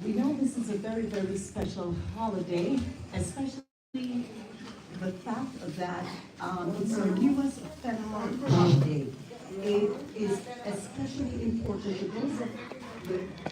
We know this is a very, very special holiday, especially the fact that it's our newest federal holiday. It is especially important to those of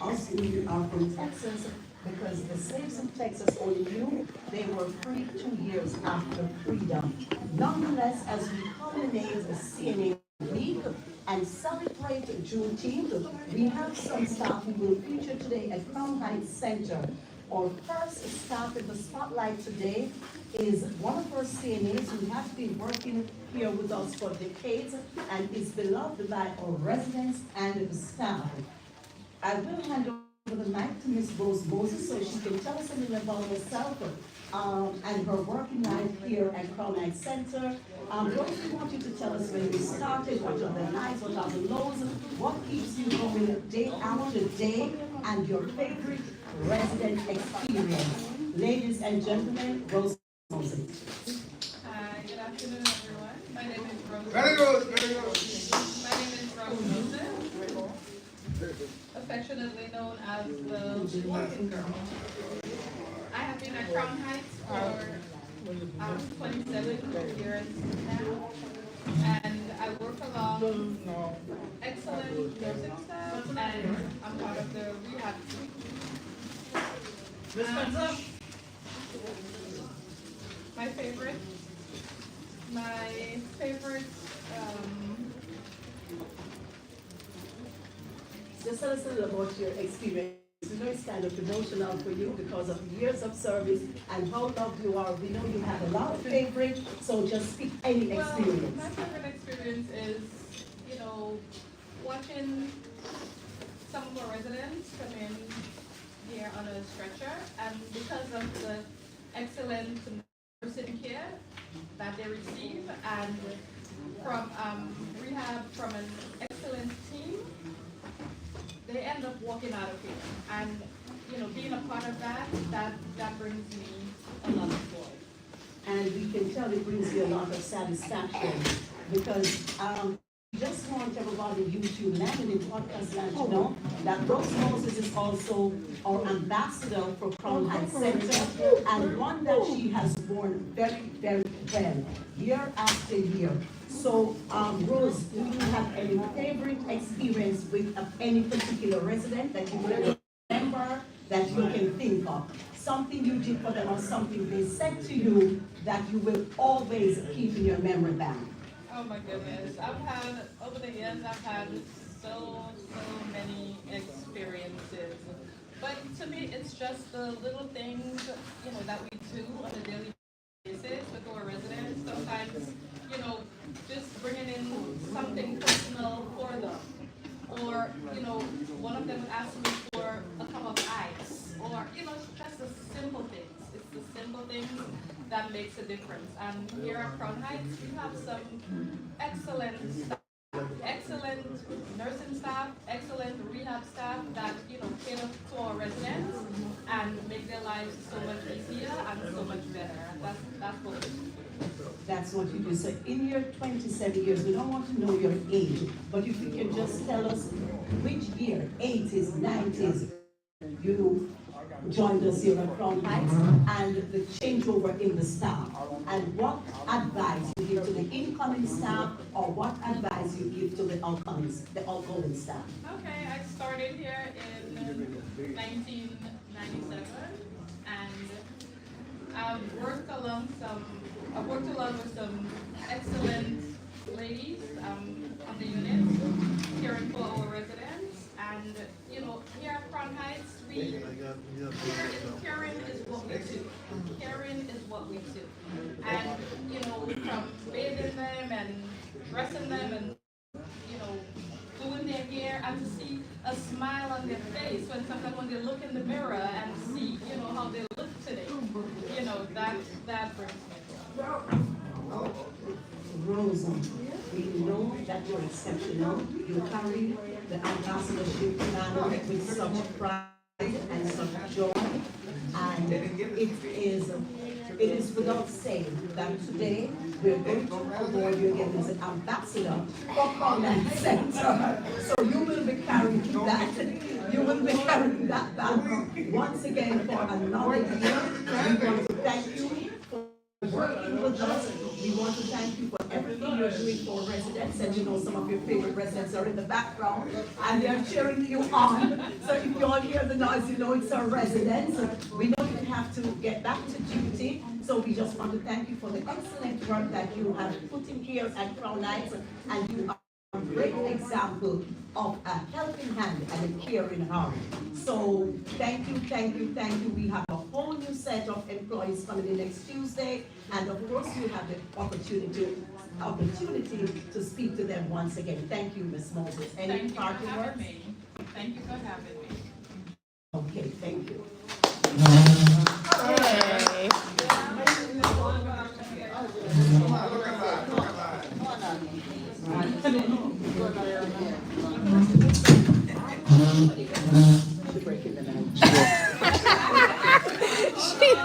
us who are from Texas because the slaves in Texas only knew they were free 2 years after freedom. Nonetheless, as we culminate the CNA week and celebrate Juneteenth, we have some staff who will feature today at Crown Heights Center. Our first staff in the spotlight today is one of our CNAs who has been working here with us for decades and is beloved by our residents and the staff. I will hand over the mic to Ms. Rose Moses so she can tell us a little about herself and her working life here at Crown Heights Center. Rose, we want you to tell us when you started, what are the highs, what are the lows, what keeps you going day after day, and your favorite resident experience. Ladies and gentlemen, Rose Moses. Good afternoon, everyone. My name is Rose. Very good, very good. My name is Rose Moses, affectionately known as the Walking Girl. I have been at Crown Heights for 27 years now, and I work along excellent nursing staff, and I'm part of the rehab team. My favorite, Just tell us a little about your experience. We know it's kind of emotional for you because of years of service and how loved you are. We know you have a lot of favorites, so just speak any experience. My favorite experience is, watching some of our residents come in here on a stretcher, and because of the excellent nursing care that they receive, and from rehab, from an excellent team, they end up walking out of here. And being a part of that brings me a lot of joy. And we can tell it brings you a lot of satisfaction because just want everybody in YouTube land and in podcast land to know that Rose Moses is also our ambassador for Crown Heights Center and one that she has worn very, very well year after year. So, Rose, do you have any favorite experience with any particular resident that you will remember that you can think of? Something you did for them or something they said to you that you will always keep in your memory bank? Oh my goodness. Over the years, I've had so many experiences. But to me, it's just the little things, that we do on a daily basis with our residents. Sometimes, just bringing in something personal for them. Or, one of them would ask me for a cup of ice. Or, just the simple things. It's the simple things that makes a difference. And here at Crown Heights, we have some excellent staff, excellent nursing staff, excellent rehab staff that, cater to our residents and make their lives so much easier and so much better. That's what we do. That's what you do. So in your 27 years, we don't want to know your age, but if you can just tell us which year, 80s, 90s, you joined us here at Crown Heights and the changeover in the staff, and what advice you give to the incoming staff or what advice you give to the outgoing staff. Okay, I started here in 1997 and I've worked along with some excellent ladies on the unit, caring for our residents, and here at Crown Heights, caring is what we do. Caring is what we do. And, from bathing them and dressing them and, doing their hair and to see a smile on their face sometimes when they look in the mirror and see, how they look today. That brings me joy. Rose, we know that you're exceptional. You carry the ambassadorship banner with such pride and such joy, and it is without saying that today we're going to award you again as an ambassador for Crown Center. So you will be carrying that. You will be carrying that banner. What for another year. We want to thank you for working with us. We want to thank you for everything you're doing for residents. And you know, some of your favorite residents are in the background and they're cheering you on. So if you all hear the noise, you know it's our residents. We know you have to get back to duty. So we just want to thank you for the excellent work that you have put in here at Crown Heights, and you are a great example of a helping hand and a caring heart. So thank you, thank you, thank you. We have a whole new set of employees coming in next Tuesday, and of course you have the opportunity to speak to them once again. Thank you, Ms. Moses. Any parting words? Thank you for having me. Okay, thank you. Hey.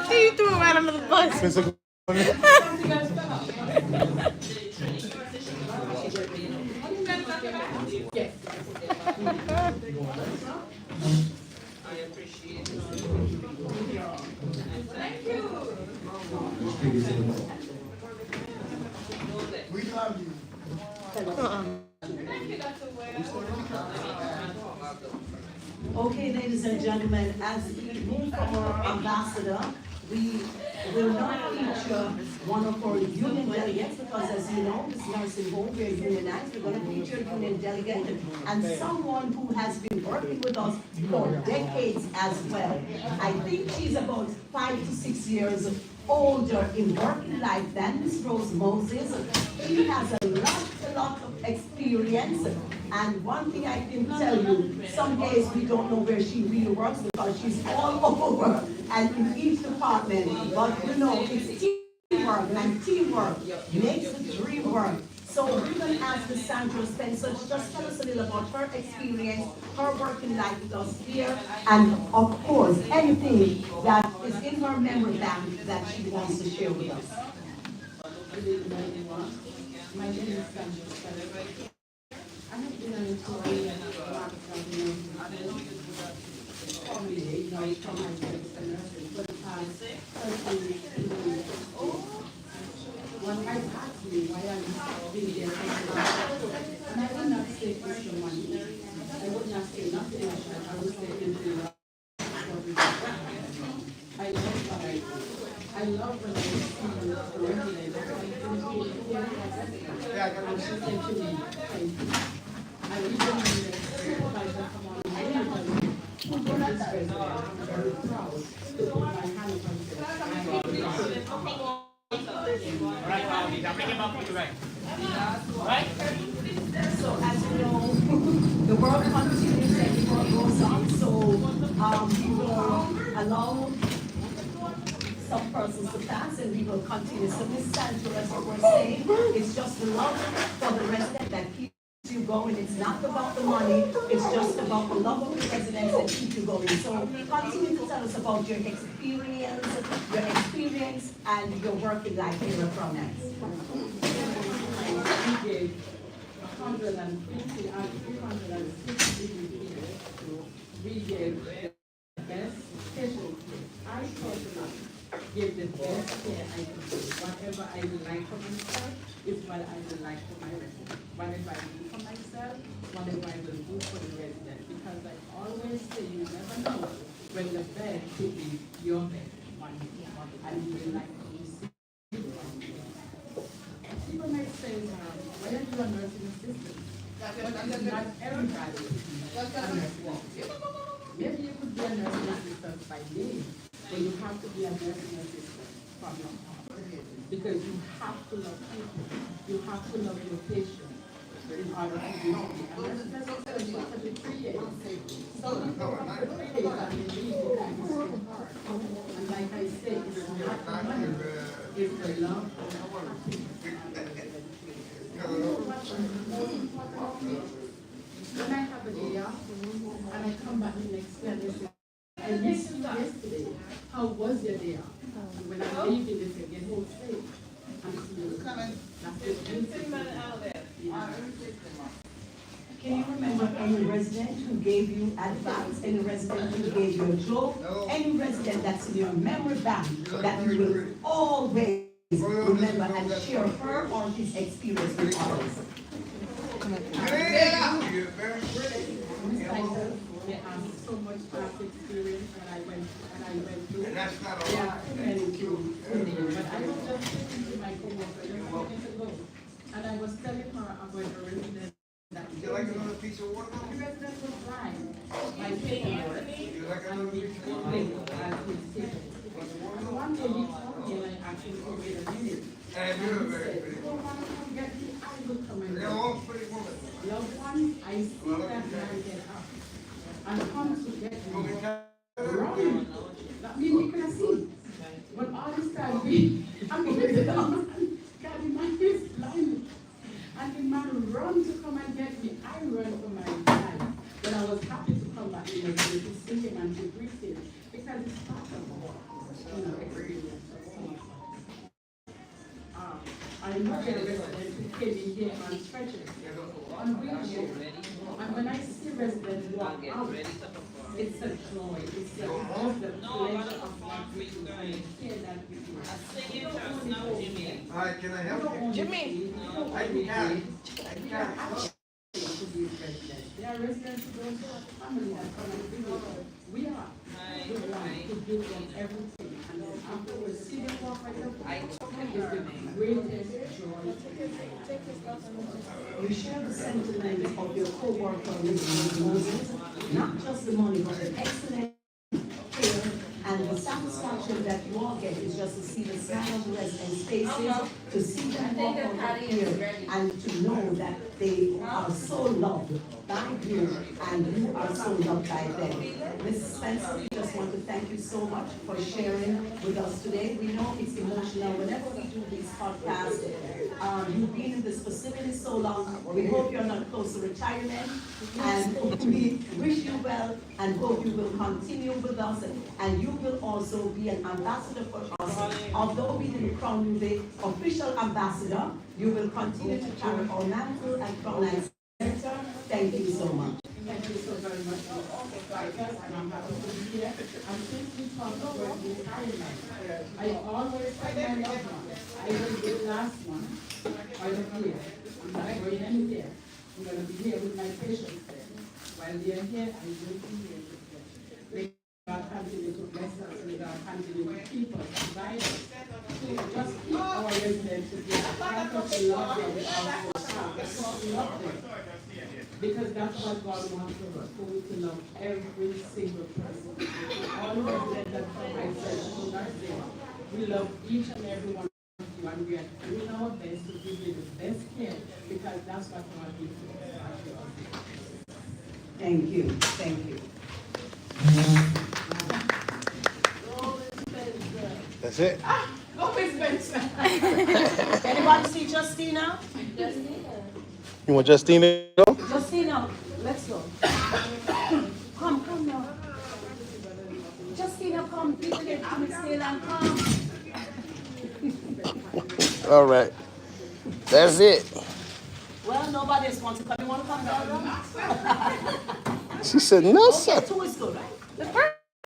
She threw him right under the bus. I appreciate it. We love you. Okay, ladies and gentlemen, as we move from our ambassador, we will not feature one of our union delegates because, as you know, this nursing home, we're unionized. We're going to feature a union delegate and someone who has been working with us for decades as well. I think she's about 5 to 6 years older in working life than Miss Rose Moses. She has a lot of experience, and one thing I can tell you, some days we don't know where she really works because she's all over and in each department, but you know, it's teamwork, and teamwork makes the dream work. So we're going to ask Ms. Sandra Spencer to just tell us a little about her experience, her working life with us here, and of course, anything that is in her memory bank that she wants to share with us. My name is Sandra Spencer. I have been an employee at the government for the past 13 years. One might ask me why I'm being there and I would not say it's your money. I would not say nothing. I would say it's the I love what I do. I love when I see the regulators. And she said to me, thank you. I really mean that supervisor come on and anybody who does this resident, I'm very proud to put my hand upon this. All right, Bobby, I'm bringing him up for you, right? All right? So as you know, the work continues and the work goes on, so we will allow some persons to pass and we will continue. So Ms. Sandra, as what we're saying, it's just the love for the resident that keeps you going. It's not about the money, it's just about the love of the residents that keep you going. So continue to tell us about your experience and your working life in the Crown Heights. We gave 150 and 360 people. We gave the best patient care. I personally give the best care I can do. Whatever I would like for myself is what I would like for my resident. Whatever I do for myself, whatever I will do for the resident. Because I always say you never know when the bed could be your bed one day. And you will like to receive it. People might say, why are you a nursing assistant? But not everybody is a nurse. Maybe you could be a nursing assistant by name, but you have to be a nursing assistant from your heart. Because you have to love people. You have to love your patient in order to be a nursing assistant for the 3 years. So you come up with 3 years and you leave because it's so hard. And like I said, it's not the money, it's the love and the happiness. When I have a day off and I come back the next day and they say, I missed you yesterday. How was your day off? When I'm leaving, they say, get home safe. And see you. That's it. Can you remember any resident who gave you advice, any resident who gave you a joke, any resident that's in your memory bank that you will always remember and share her or his experience with others? They have so much past experience when I went through. That's not all. Yeah, many through. But I was just speaking to my coworker just a minute ago, and I was telling her about a resident that Would you like another piece of water? the resident was blind. My paperwork, Would you like and another we piece of could water? live as his citizen. And one day he called me and I asked him to wait a minute. And And you're he very said, pretty. "Oh, man, come get me, I will come and You're get all pretty woman. you." Loved one, I see that man get up and come to get You want me me. to tell Run. That means we can see. But all this time, I mean, God, the man is blind. And the man run to come and get me. I run for my life. But I was happy to come back in and to see him and to greet him. Because it's part of experience. I know a resident who came in here on stretchers, on wheelchair. And when I see residents walk out, it's a joy. It's the pleasure of what we do and the care that we do. All right, can I help you? Jimmy. I can carry. I can To these residents. They are residents who don't have family that come and visit us. We are. We want to give them everything. And then afterwards, see them walk like that. It's the greatest joy. You share the sentiment of your co-worker with Moses, not just the money, but the excellent care and the satisfaction that you all get is just to see the smile of the residents' faces, to see them walk out here, and to know that they are so loved by you, and you are so loved by them. Mrs. Spencer, we just want to thank you so much for sharing with us today. We know it's emotional whenever we do these podcasts. You've been in this facility so long. We hope you're not close to retirement, and we wish you well and hope you will continue with us, and you will also be an ambassador for us. Although we didn't crown you the official ambassador, you will continue to carry our mantle and crown as center. Thank you so much. Thank you so very much for all the fighters, and I'm happy to be here. And since we talked about retirement, I always tell my loved ones, I will be the last one out of here. I'm not going anywhere. I'm going to be here with my patients there. While they are here, I will be here with them. May God continue to bless us, may God continue to keep us, to guide us, to just keep our residents together. Help us to love them with our whole heart. To love them. Because that's what God wants of us, for we to love every single person. All residents that come myself, who are there, we love each and every one of you, and we are doing our best to give you the best care, because that's what God gives us. Thank you. Thank you. That's it. Go with Spencer. Anybody see Justina? You want Justina to go? Justina, let's go. Come now. Justina, come. People get to me still and come. All right. That's it. Well, nobody else wants to come. You want to come down? She said, no, sir. Okay, two is good, right? The first